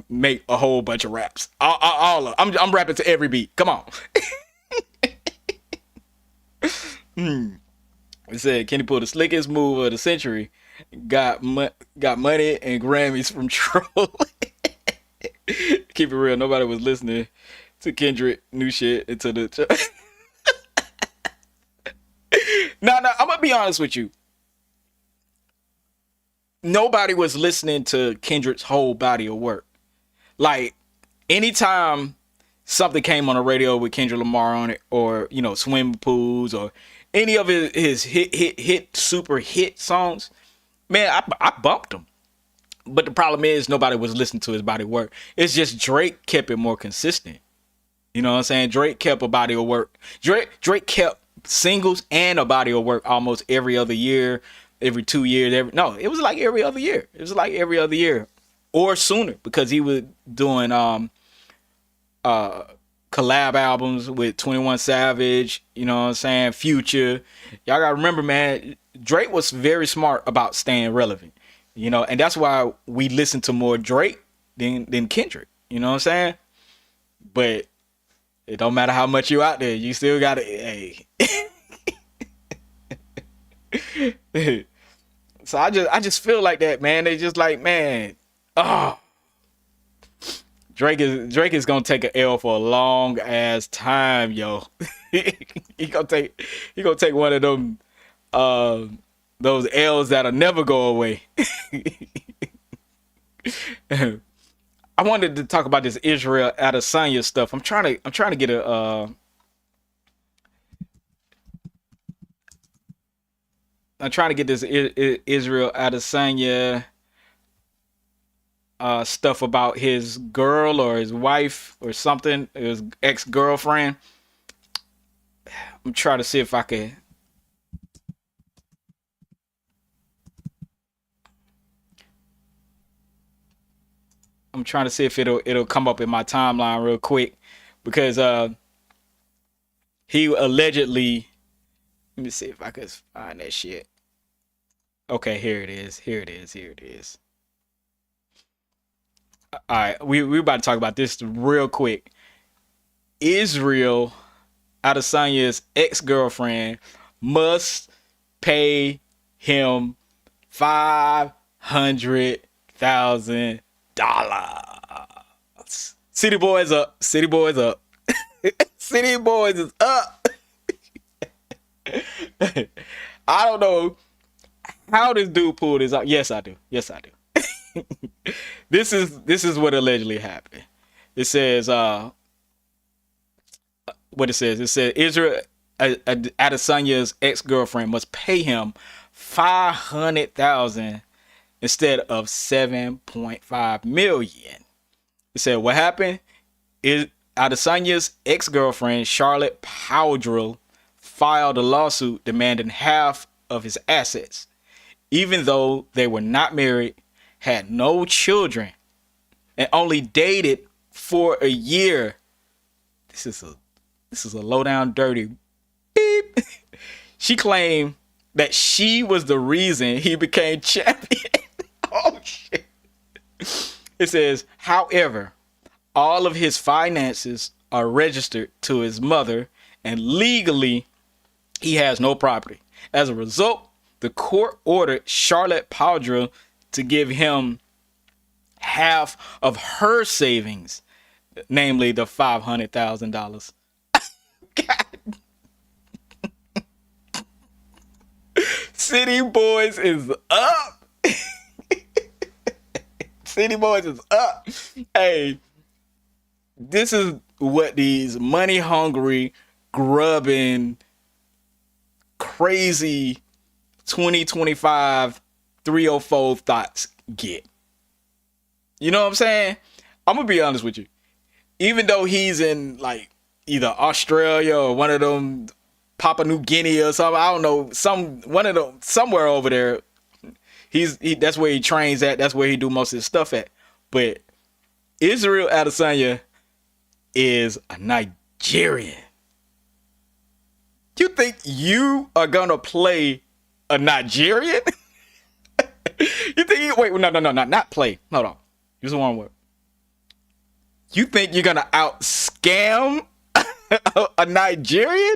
make a whole bunch of raps. I'm rapping to every beat. Come on. It said Kenny pulled the slickest move of the century. Got money and Grammys from Troll. Keep it real. Nobody was listening to Kendrick new shit until the No, I'm gonna be honest with you. Nobody was listening to Kendrick's whole body of work. Like, anytime something came on the radio with Kendrick Lamar on it, or, you know, Swimming Pools, or any of his super hit songs, man, I bumped them. But the problem is nobody was listening to his body of work. It's just Drake kept it more consistent. You know what I'm saying? Drake kept a body of work. Drake kept singles and a body of work almost every other year, every 2 years. It was like every other year. It was like every other year or sooner, because he was doing collab albums with 21 Savage, you know what I'm saying, Future. Y'all gotta remember, man, Drake was very smart about staying relevant, you know, and that's why we listen to more Drake than Kendrick, you know what I'm saying? But it don't matter how much you out there, you still gotta, hey. So I just feel like that, man. They just like, man, Drake is gonna take an L for a long ass time, yo. he gonna take one of them those L's that'll never go away. I wanted to talk about this Israel Adesanya stuff. I'm trying to get a I'm trying to get this Israel Adesanya stuff about his girl or his wife or something, his ex-girlfriend. I'm trying to see if I can. I'm trying to see if it'll come up in my timeline real quick, because he allegedly. Let me see if I can find that shit. Okay, here it is. All right, we about to talk about this real quick. Israel Adesanya's ex-girlfriend must pay him $500,000. City boys up. City boys up. City boys is up. I don't know how this dude pulled this out. Yes, I do. This is what allegedly happened. It says what it says. It says Israel Adesanya's ex-girlfriend must pay him $500,000 instead of $7.5 million. It said what happened is Adesanya's ex-girlfriend Charlotte Powdrill filed a lawsuit demanding half of his assets, even though they were not married, had no children, and only dated for a year. This is a low down dirty beep. She claimed that she was the reason he became champion. Oh shit. It says, however, all of his finances are registered to his mother, and legally he has no property. As a result, the court ordered Charlotte Powdrill to give him half of her savings, namely the $500,000. City boys is up. City boys is up. Hey, this is what these money hungry, grubbing, crazy 2025 304 thoughts get. You know what I'm saying? I'm gonna be honest with you. Even though he's in like either Australia or one of them Papua New Guinea or something, I don't know, somewhere over there. That's where he trains at. That's where he do most of his stuff at. But Israel Adesanya is a Nigerian. You think you are gonna play a Nigerian? You think wait, no, not play. Hold on. Use one word. You think you're gonna out scam a Nigerian?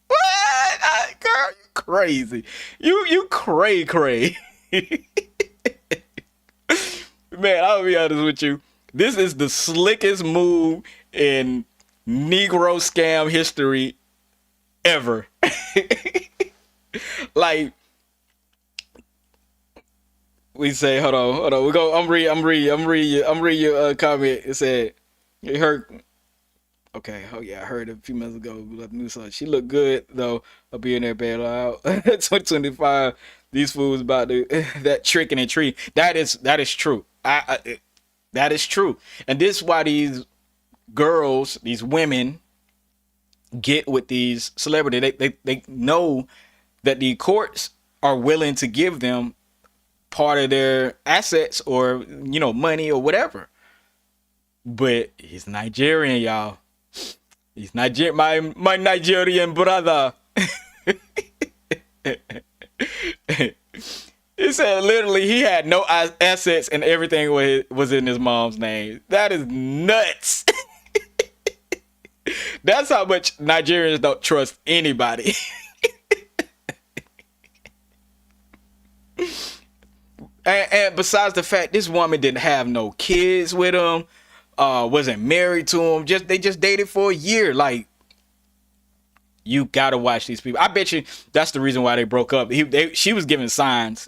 What? Girl, you crazy. You cray. Man, I'll be honest with you. This is the slickest move in Negro scam history ever. Like we say, hold on. We go. I'm read your comment. It said, you heard. Okay. Oh yeah, I heard a few minutes ago. She looked good though. I'll be in there bed out. 2025. These fools about to that tricking and treat. That is true. That is true. And this is why these girls, these women, get with these celebrities. They know that the courts are willing to give them part of their assets or money or whatever. But he's Nigerian, y'all. He's Nigerian, my Nigerian brother. He said literally he had no assets and everything was in his mom's name. That is nuts. That's how much Nigerians don't trust anybody. And besides the fact this woman didn't have no kids with him, wasn't married to him, they just dated for a year. Like, you gotta watch these people. I bet you that's the reason why they broke up. She was giving signs.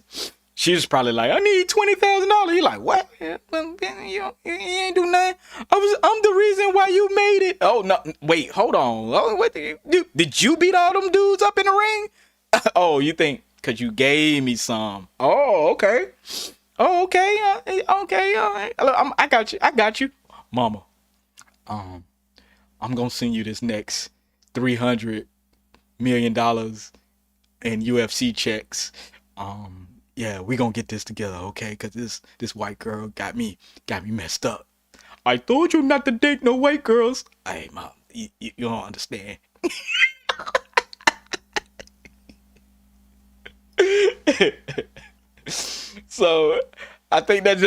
She was probably like, I need $20,000. He's like, what? You ain't do nothing. I'm the reason why you made it. Oh no, wait, hold on. Oh, what did you beat all them dudes up in the ring? Oh, you think because you gave me some? Oh, okay. Oh, okay. Okay. All right. I got you, Mama. I'm gonna send you this next $300 million in UFC checks. Yeah, we gonna get this together, okay? Cause this white girl got me messed up. I told you not to date no white girls. Hey, Mom, you don't understand. So I think that's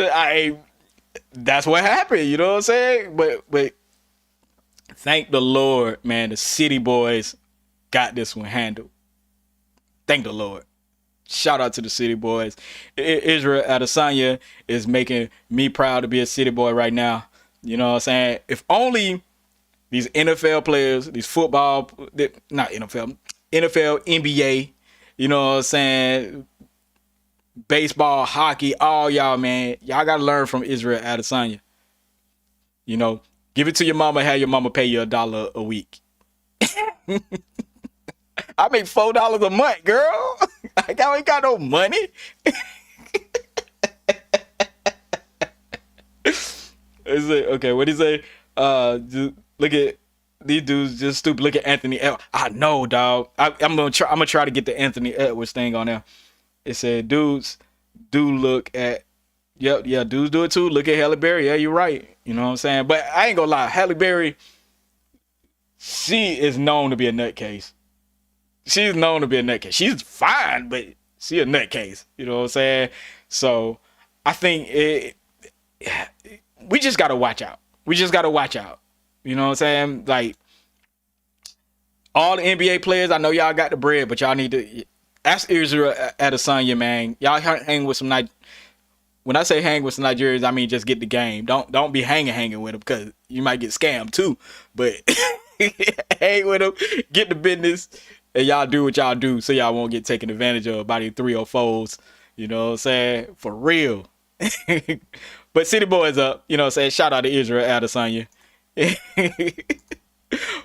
what happened. You know what I'm saying? But thank the Lord, man. The City Boys got this one handled. Thank the Lord. Shout out to the City Boys. Israel Adesanya is making me proud to be a City Boy right now. You know what I'm saying? If only these NFL players, these football, not NFL, NBA, you know what I'm saying? Baseball, hockey, all y'all, man. Y'all got to learn from Israel Adesanya. You know, give it to your mama, have your mama pay you $1 a week. I make $4 a month, girl. I ain't got no money. Okay, what do you say? Look at these dudes, just stupid. Look at Anthony. I know, dog. I'm gonna try to get the Anthony Edwards thing on there. It said dudes do look at. Yeah, dudes do it too. Look at Halle Berry. Yeah, you're right. You know what I'm saying? But I ain't gonna lie, Halle Berry, she is known to be a nutcase. She's known to be a nutcase. She's fine, but she a nutcase. You know what I'm saying? So I think we just gotta watch out. We just gotta watch out. You know what I'm saying? Like all the NBA players, I know y'all got the bread, but y'all need to ask Israel Adesanya, man. Y'all hang with some when I say hang with some Nigerians, I mean just get the game. Don't be hanging with them because you might get scammed too. But hang with them, get the business. And y'all do what y'all do so y'all won't get taken advantage of by the 304s. You know what I'm saying? For real. But City Boys up. You know what I'm saying? Shout out to Israel Adesanya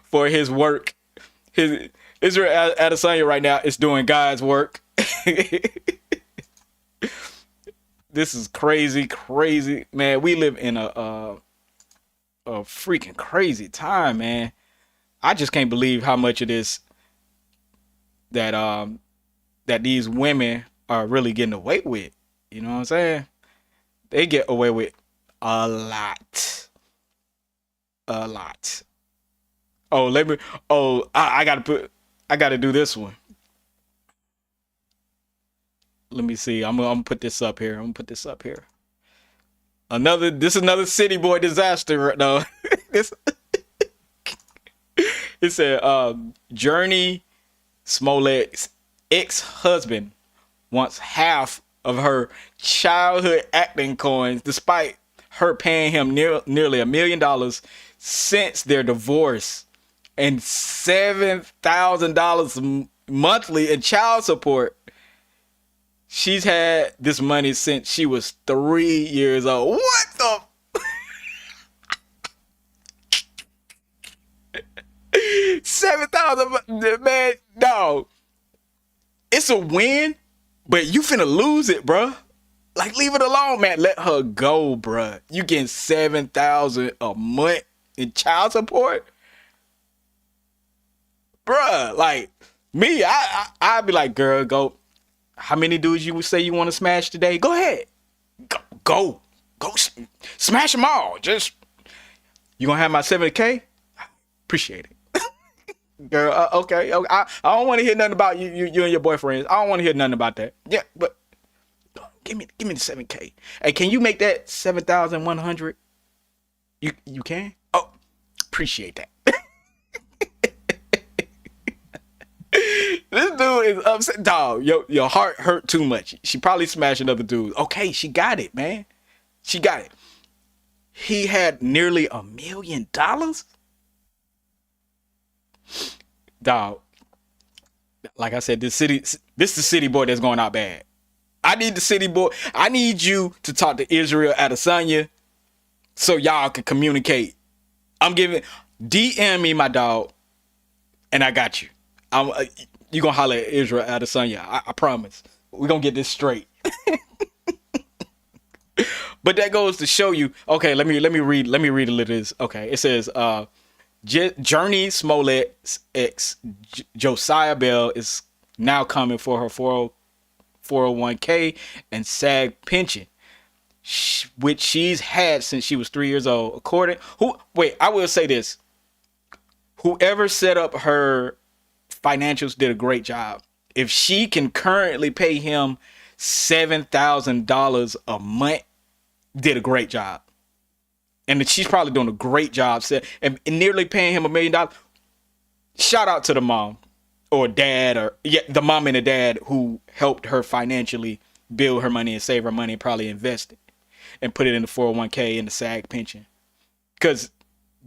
for his work. Israel Adesanya right now is doing God's work. This is crazy. Man, we live in a freaking crazy time, man. I just can't believe how much of this that these women are really getting away with. You know what I'm saying? They get away with a lot. Oh, I gotta do this one. Let me see. I'm gonna put this up here. This is another City Boy disaster right now. It said Journey Smollett's ex-husband wants half of her childhood acting coins, despite her paying him nearly $1 million since their divorce and $7,000 monthly in child support. She's had this money since she was 3 years old. What the? 7,000, man, dog. It's a win, but you finna lose it, bruh. Like, leave it alone, man. Let her go, bruh. You getting 7,000 a month in child support, bruh. Like me, I'd be like, girl, go. How many dudes you would say you want to smash today? Go ahead, go, smash them all. Just you gonna have my 7K? Appreciate it. Girl, okay. I don't want to hear nothing about you and your boyfriends. I don't want to hear nothing about that. Yeah, but give me the 7K. Hey, can you make that 7,100? You can? Oh, appreciate that. This dude is upset, dog. Your heart hurt too much. She probably smashing other dudes. Okay, she got it, man. She got it. He had nearly $1 million. Dog, like I said, this is the city boy that's going out bad. I need the city boy. I need you to talk to Israel Adesanya so y'all can communicate. I'm giving DM me, my dog, and I got you. You gonna holler at Israel Adesanya. I promise. We're gonna get this straight. But that goes to show you. Okay, let me read a little of this. Okay, it says Journey Smollett's ex Josiah Bell is now coming for her 401k and SAG pension, which she's had since she was 3 years old. I will say this: whoever set up her financials did a great job. If she can currently pay him $7,000 a month, did a great job. And she's probably doing a great job and nearly paying him $1 million. Shout out to the mom or dad the mom and the dad who helped her financially build her money and save her money and probably invest it and put it in the 401k and the SAG pension. Because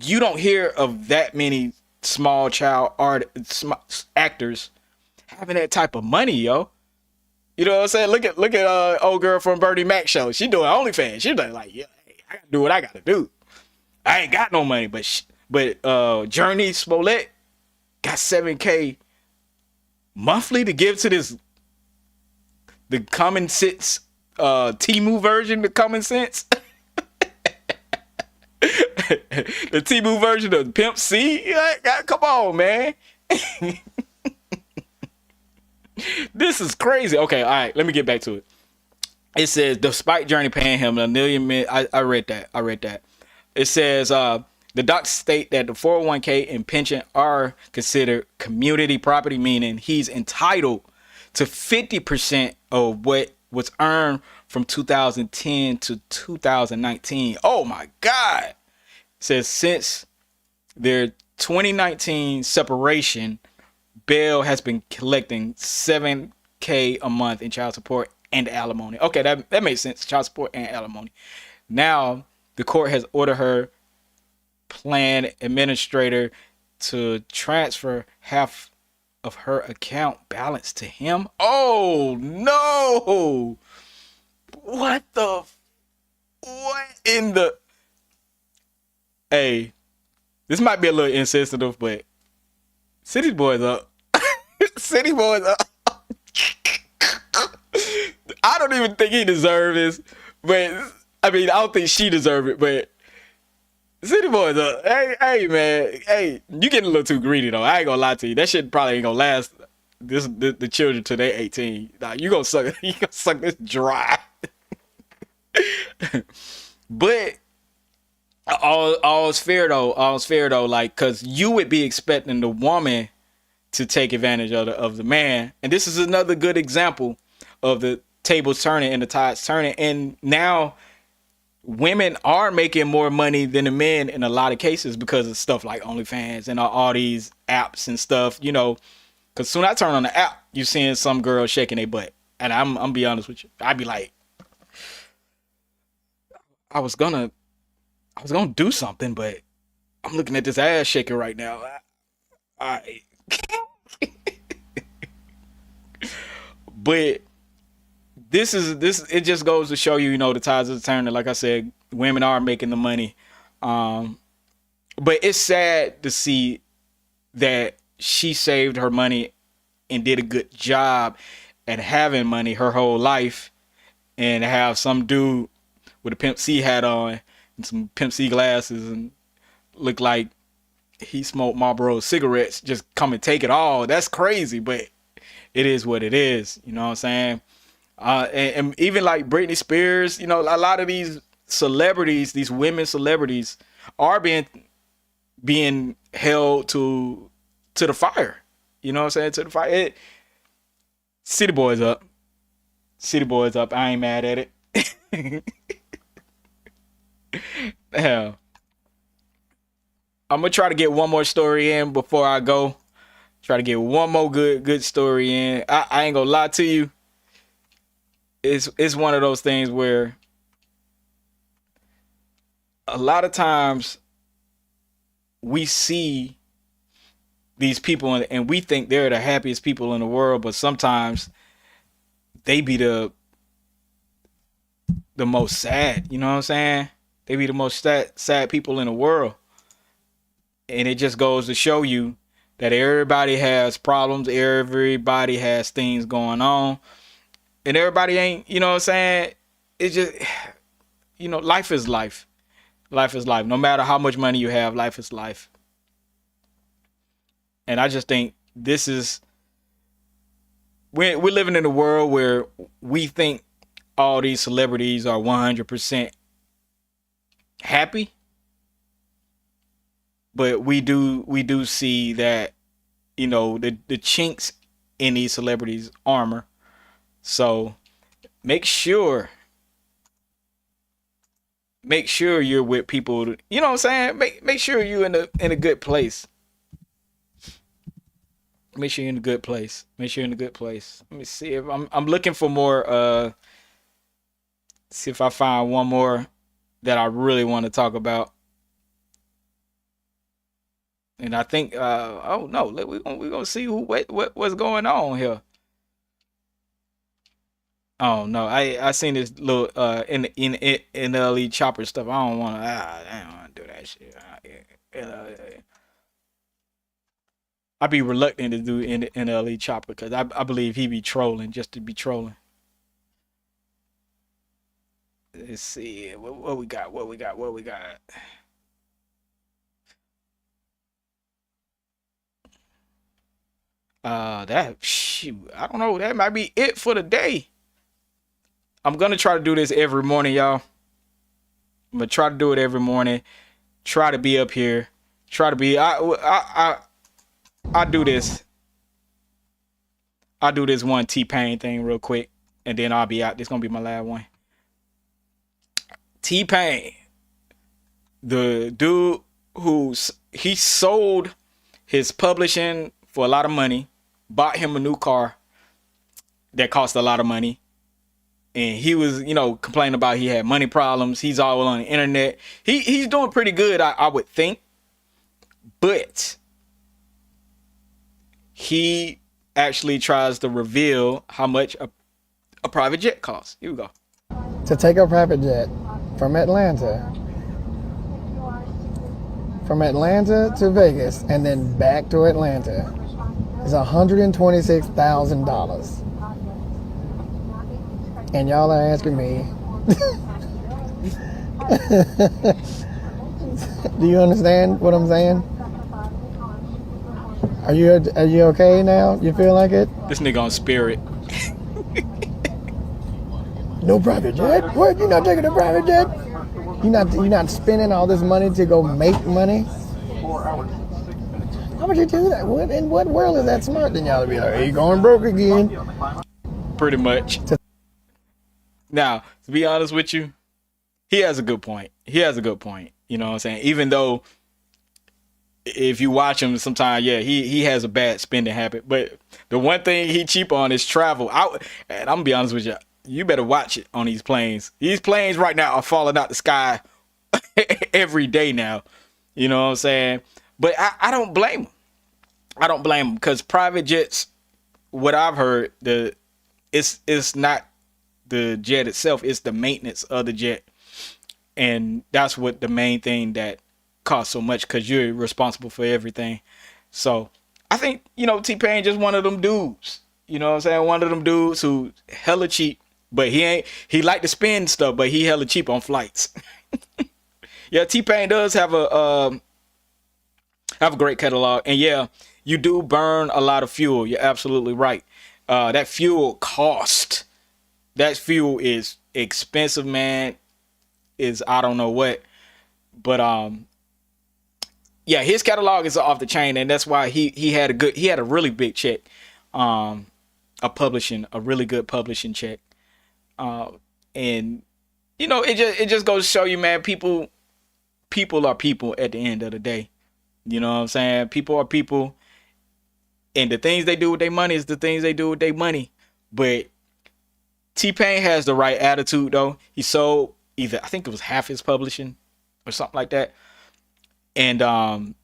you don't hear of that many small child actors having that type of money, yo. You know what I'm saying? Look at old girl from Bernie Mac show. She doing OnlyFans. She's like, yeah, I gotta do what I gotta do. I ain't got no money, but Journey Smollett got 7K monthly to give to the Common Sense Temu version, the Common Sense. The Temu version of Pimp C. Come on, man. This is crazy. Okay, all right, let me get back to it. It says, despite Journey paying him $1 million, I read that. It says, the docs state that the 401k and pension are considered community property, meaning he's entitled to 50% of what was earned from 2010 to 2019. Oh my God. It says since their 2019 separation, Bell has been collecting $7K a month in child support and alimony. Okay, that makes sense. Child support and alimony. Now, the court has ordered her plan administrator to transfer half of her account balance to him. Oh, no. What in the... Hey, this might be a little insensitive, but City Boys up. City Boys up. I don't even think he deserves this, but I mean, I don't think she deserves it, but City Boys up. Hey, man. Hey, you getting a little too greedy, though. I ain't gonna lie to you. That shit probably ain't gonna last the children till they 18. Nah, you gonna suck this dry. But all's fair though. Like, cause you would be expecting the woman to take advantage of the man. And this is another good example of the tables turning and the tides turning. And now women are making more money than the men in a lot of cases because of stuff like OnlyFans and all these apps and stuff, you know, because soon I turn on the app, you seeing some girl shaking their butt. And I'm be honest with you. I'd be like, I was gonna do something, but I'm looking at this ass shaking right now. But this it just goes to show you, you know, the tides are turning. Like I said, women are making the money. But it's sad to see that she saved her money and did a good job at having money her whole life, and have some dude with a Pimp C hat on and some Pimp C glasses and look like he smoked Marlboro cigarettes just come and take it all. That's crazy, but it is what it is. You know what I'm saying? And even like Britney Spears, you know, a lot of these celebrities, these women celebrities, are being held to the fire. You know what I'm saying? To the fire. City Boys up. City Boys up. I ain't mad at it. Hell. I'm gonna try to get one more story in before I go. Try to get one more good story in. I ain't gonna lie to you. It's one of those things where a lot of times we see these people and we think they're the happiest people in the world, but sometimes they be the most sad. You know what I'm saying? They be the most sad people in the world. And it just goes to show you that everybody has problems, everybody has things going on, and everybody ain't, you know what I'm saying? It's just, you know, life is life. Life is life. No matter how much money you have, life is life. And I just think this is, we're living in a world where we think all these celebrities are 100% happy. But we do see that, you know, the chinks in these celebrities' armor. So make sure you're with people, you know what I'm saying? Make sure you're in a good place. Make sure you're in a good place. Make sure you're in a good place. Let me see if I'm looking for more. See if I find one more that I really want to talk about. And I think, oh no, we're gonna see what's going on here. Oh no, I seen this little in the elite chopper stuff. I don't want to do that shit. I'd be reluctant to do in the elite chopper because I believe he be trolling just to be trolling. Let's see what we got. What we got. Shoot, I don't know. That might be it for the day. I'm gonna try to do this every morning, y'all. I'm gonna try to do it every morning. Try to be up here. Try to be. I do this. I'll do this one T-Pain thing real quick, and then I'll be out. This gonna be my last one. T-Pain, the dude he sold his publishing for a lot of money, bought him a new car that cost a lot of money. And he was, you know, complaining about he had money problems. He's all on the internet. He's doing pretty good, I would think. But he actually tries to reveal how much a private jet costs. Here we go. To take a private jet from Atlanta to Vegas and then back to Atlanta is $126,000. And y'all are asking me, do you understand what I'm saying? Are you okay now? You feel like it? This nigga on Spirit. No private jet? What? You're not taking a private jet? You're not spending all this money to go make money? How would you do that? In what world is that smart? Then y'all be like, hey, you going broke again? Pretty much. Now, to be honest with you, he has a good point. You know what I'm saying? Even though if you watch him sometimes, yeah, he has a bad spending habit. But the one thing he cheap on is travel. And I'm gonna be honest with you, you better watch it on these planes. These planes right now are falling out the sky every day now. You know what I'm saying? But I don't blame him. I don't blame him because private jets, what I've heard, it's not the jet itself, it's the maintenance of the jet. And that's what the main thing that costs so much, because you're responsible for everything. So I think, T-Pain just one of them dudes. You know what I'm saying? One of them dudes who hella cheap, but he like to spend stuff, but he hella cheap on flights. Yeah, T-Pain does have a great catalog. And yeah, you do burn a lot of fuel. You're absolutely right. That fuel cost. That fuel is expensive, man. Is I don't know what. But yeah, his catalog is off the chain, and that's why he had a really big check. A really good publishing check. And it just goes to show you, man, people are people at the end of the day. You know what I'm saying? People are people, and the things they do with their money is the things they do with their money. But T-Pain has the right attitude, though. He sold either, I think it was half his publishing or something like that. And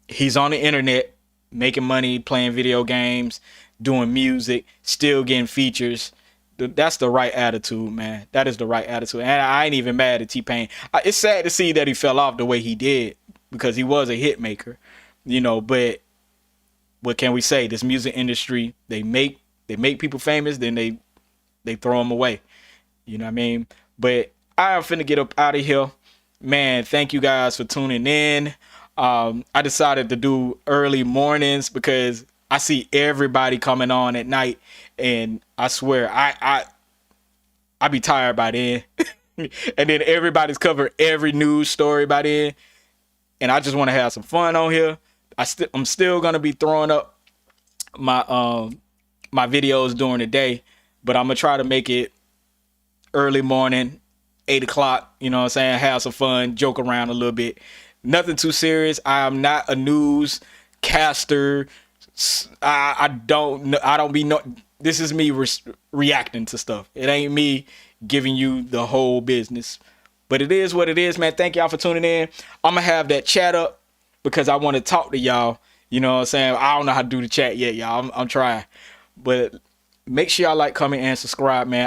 he's on the internet making money, playing video games, doing music, still getting features. That's the right attitude, man. That is the right attitude. And I ain't even mad at T-Pain. It's sad to see that he fell off the way he did, because he was a hit maker, but what can we say? This music industry, they make people famous, then they throw them away. You know what I mean? But I'm finna get up out of here. Man, thank you guys for tuning in. I decided to do early mornings because I see everybody coming on at night, and I swear I be tired by then. And then everybody's covered every news story by then. And I just want to have some fun on here. I'm still gonna be throwing up my my videos during the day, but I'm gonna try to make it early morning, 8 o'clock. You know what I'm saying? Have some fun, joke around a little bit. Nothing too serious. I am not a newscaster. I don't be no. This is me reacting to stuff. It ain't me giving you the whole business. But it is what it is, man. Thank y'all for tuning in. I'm going to have that chat up because I want to talk to y'all. You know what I'm saying? I don't know how to do the chat yet, y'all. I'm trying. But make sure y'all like, comment, and subscribe, man.